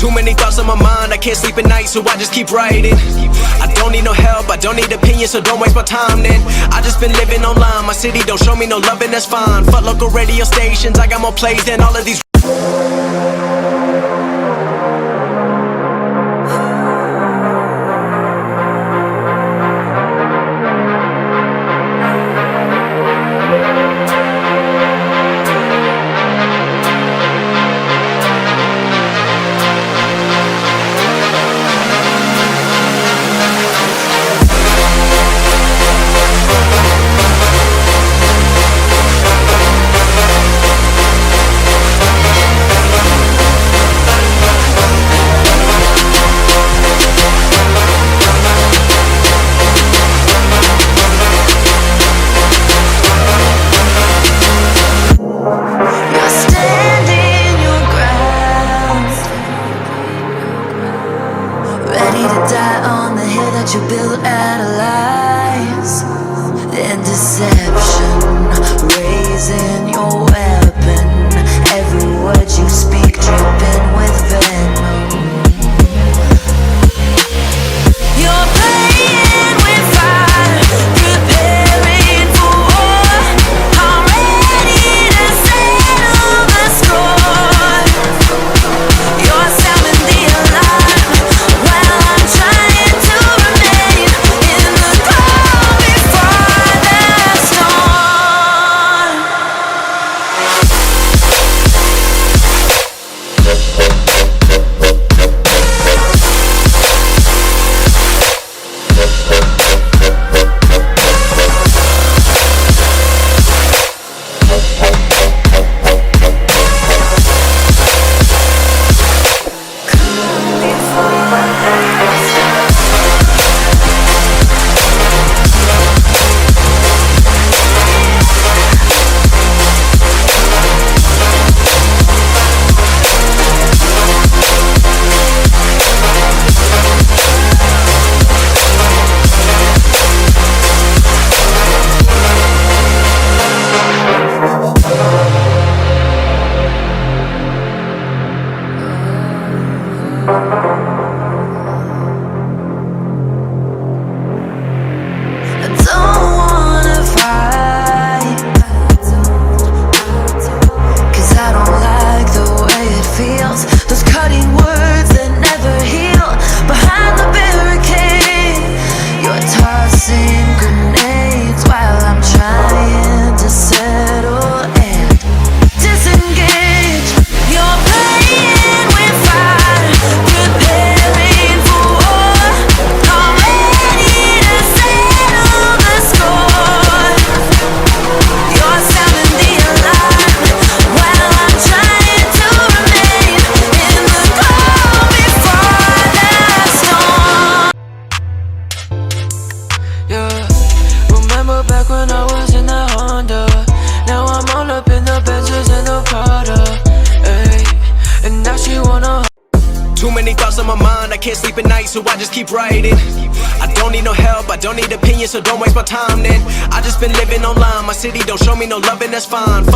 Too many thoughts on my mind, I can't sleep at night, so I just keep writing. I don't need no help, I don't need opinions, so don't waste my time then. I just been living online, my city don't show me no love and that's fine. Fuck local radio stations, I got more plays than all of these. You build out of lies and deception, raising your weapon. Every word you speak dripping with venom. You're playing with fire, preparing for war. I'm ready to settle the score. You're sounding the alarm while I'm trying to On my mind, I can't sleep at night, so I just keep writing. I don't need no help, I don't need opinions, so don't waste my time then. I just been living online, my city don't show me no love and that's fine.